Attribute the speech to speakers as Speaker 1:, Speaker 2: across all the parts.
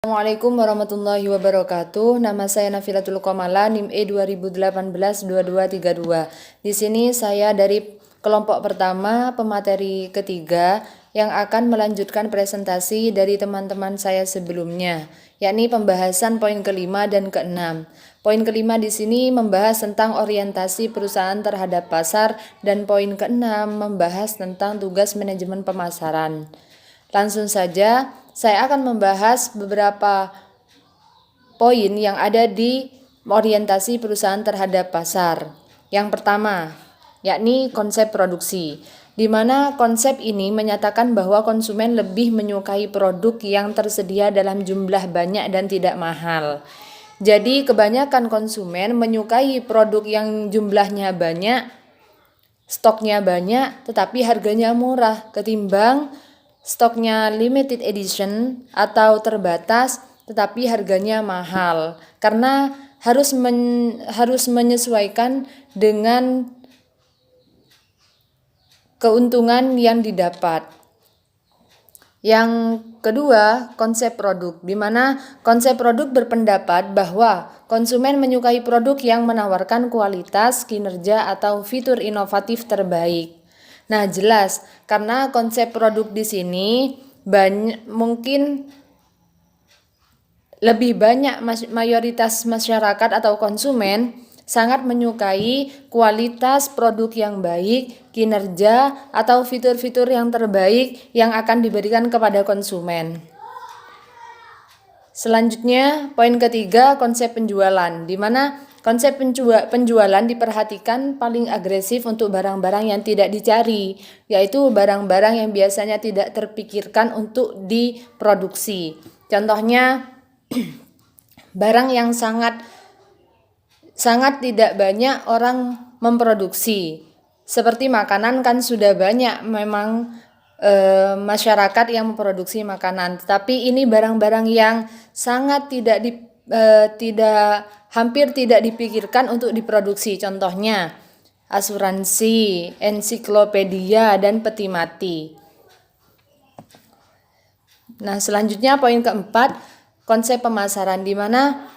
Speaker 1: Assalamualaikum warahmatullahi wabarakatuh. Nama saya Nafilatul Komala, NIM E 2018-2232. Di sini saya dari kelompok pertama, pemateri ketiga, yang akan melanjutkan presentasi dari teman-teman saya sebelumnya, yakni pembahasan poin kelima dan keenam. Poin kelima di sini membahas tentang orientasi perusahaan terhadap pasar, dan poin keenam membahas tentang tugas manajemen pemasaran. Langsung saja, saya akan membahas beberapa poin yang ada di orientasi perusahaan terhadap pasar. Yang pertama, yakni konsep produksi, di mana konsep ini menyatakan bahwa konsumen lebih menyukai produk yang tersedia dalam jumlah banyak dan tidak mahal. Jadi kebanyakan konsumen menyukai produk yang jumlahnya banyak, stoknya banyak, tetapi harganya murah ketimbang stoknya limited edition atau terbatas tetapi harganya mahal, karena harus menyesuaikan dengan keuntungan yang didapat. Yang kedua, konsep produk, di mana konsep produk berpendapat bahwa konsumen menyukai produk yang menawarkan kualitas, kinerja, atau fitur inovatif terbaik. Nah, jelas karena konsep produk di sini mungkin lebih banyak mayoritas masyarakat atau konsumen sangat menyukai kualitas produk yang baik, kinerja, atau fitur-fitur yang terbaik yang akan diberikan kepada konsumen. Selanjutnya, poin ketiga, konsep penjualan, di mana konsep penjualan diperhatikan paling agresif untuk barang-barang yang tidak dicari, yaitu barang-barang yang biasanya tidak terpikirkan untuk diproduksi. Contohnya, barang yang sangat tidak banyak orang memproduksi. Seperti makanan kan sudah banyak memang masyarakat yang memproduksi makanan, tetapi ini barang-barang yang sangat hampir tidak dipikirkan untuk diproduksi. Contohnya asuransi, ensiklopedia, dan peti mati. Nah, selanjutnya poin keempat, konsep pemasaran, di mana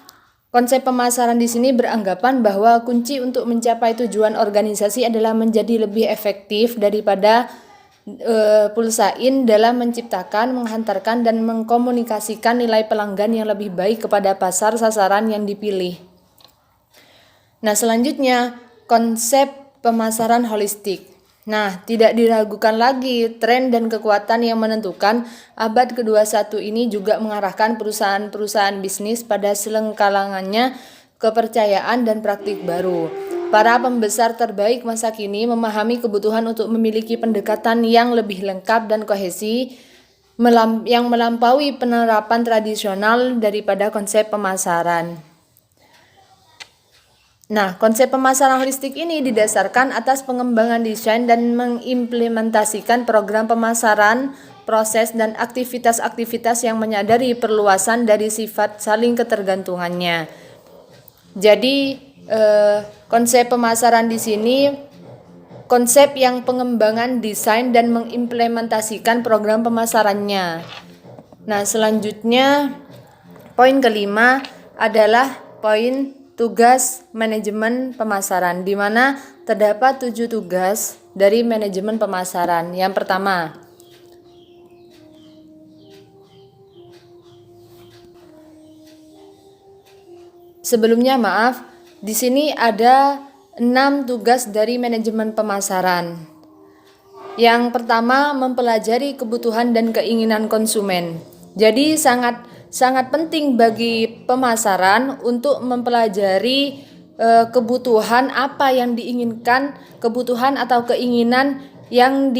Speaker 1: konsep pemasaran di sini beranggapan bahwa kunci untuk mencapai tujuan organisasi adalah menjadi lebih efektif daripada pulsain dalam menciptakan, menghantarkan, dan mengkomunikasikan nilai pelanggan yang lebih baik kepada pasar sasaran yang dipilih. Nah, selanjutnya konsep pemasaran holistik. Nah, tidak diragukan lagi, tren dan kekuatan yang menentukan abad ke-21 ini juga mengarahkan perusahaan-perusahaan bisnis pada selengkalangannya kepercayaan dan praktik baru. Para pembesar terbaik masa kini memahami kebutuhan untuk memiliki pendekatan yang lebih lengkap dan kohesi yang melampaui penerapan tradisional daripada konsep pemasaran. Nah, konsep pemasaran holistik ini didasarkan atas pengembangan desain dan mengimplementasikan program pemasaran, proses, dan aktivitas-aktivitas yang menyadari perluasan dari sifat saling ketergantungannya. Jadi, konsep pemasaran di sini konsep yang pengembangan desain dan mengimplementasikan program pemasarannya. Nah, selanjutnya poin kelima adalah poin tugas manajemen pemasaran, di mana terdapat 7 tugas dari manajemen pemasaran. Yang pertama, sebelumnya maaf, di sini ada 6 tugas dari manajemen pemasaran. Yang pertama, mempelajari kebutuhan dan keinginan konsumen. Jadi sangat penting bagi pemasaran untuk mempelajari kebutuhan apa yang diinginkan, kebutuhan atau keinginan yang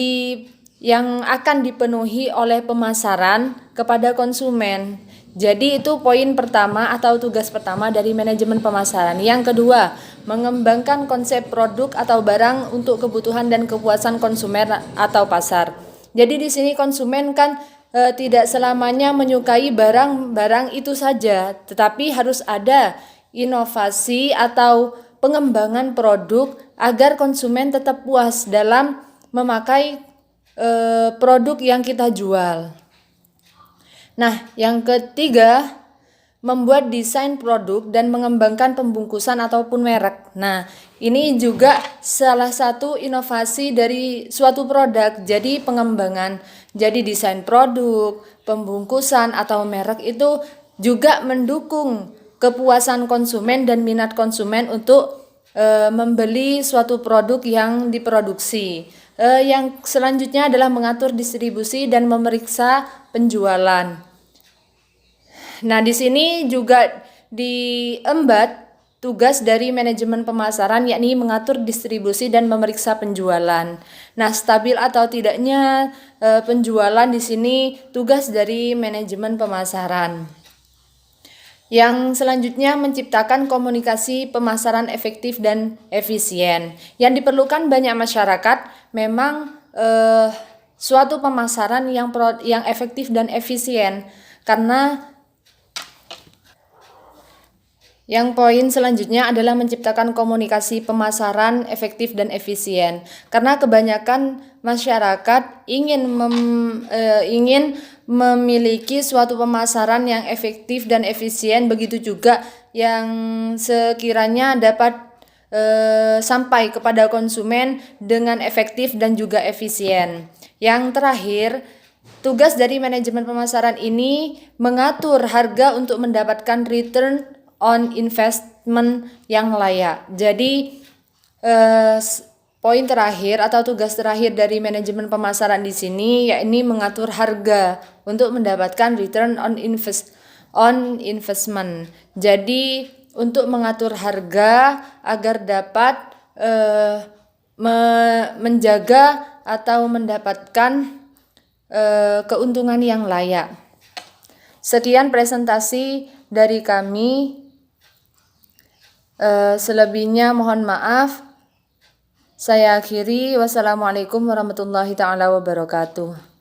Speaker 1: akan dipenuhi oleh pemasaran kepada konsumen. Jadi itu poin pertama atau tugas pertama dari manajemen pemasaran. Yang kedua, mengembangkan konsep produk atau barang untuk kebutuhan dan kepuasan konsumen atau pasar. Jadi di sini konsumen kan tidak selamanya menyukai barang-barang itu saja, tetapi harus ada inovasi atau pengembangan produk agar konsumen tetap puas dalam memakai produk yang kita jual. Nah, yang ketiga membuat desain produk dan mengembangkan pembungkusan ataupun merek. Nah, ini juga salah satu inovasi dari suatu produk. Jadi pengembangan, jadi desain produk, pembungkusan atau merek itu juga mendukung kepuasan konsumen dan minat konsumen untuk membeli suatu produk yang diproduksi. Yang selanjutnya adalah mengatur distribusi dan memeriksa penjualan. Nah, di sini juga diembat tugas dari manajemen pemasaran, yakni mengatur distribusi dan memeriksa penjualan. Nah, stabil atau tidaknya penjualan di sini tugas dari manajemen pemasaran. Yang selanjutnya menciptakan komunikasi pemasaran efektif dan efisien. Yang diperlukan banyak masyarakat memang suatu pemasaran yang efektif dan efisien, karena yang poin selanjutnya adalah menciptakan komunikasi pemasaran efektif dan efisien. Karena kebanyakan masyarakat ingin memiliki suatu pemasaran yang efektif dan efisien, begitu juga yang sekiranya dapat sampai kepada konsumen dengan efektif dan juga efisien. Yang terakhir, tugas dari manajemen pemasaran ini mengatur harga untuk mendapatkan return on investment yang layak. Jadi poin terakhir atau tugas terakhir dari manajemen pemasaran di sini yakni mengatur harga untuk mendapatkan return on investment. Jadi untuk mengatur harga agar dapat menjaga atau mendapatkan keuntungan yang layak. Sekian presentasi dari kami. Selebihnya mohon maaf. Saya akhiri. Wassalamualaikum warahmatullahi taala wabarakatuh.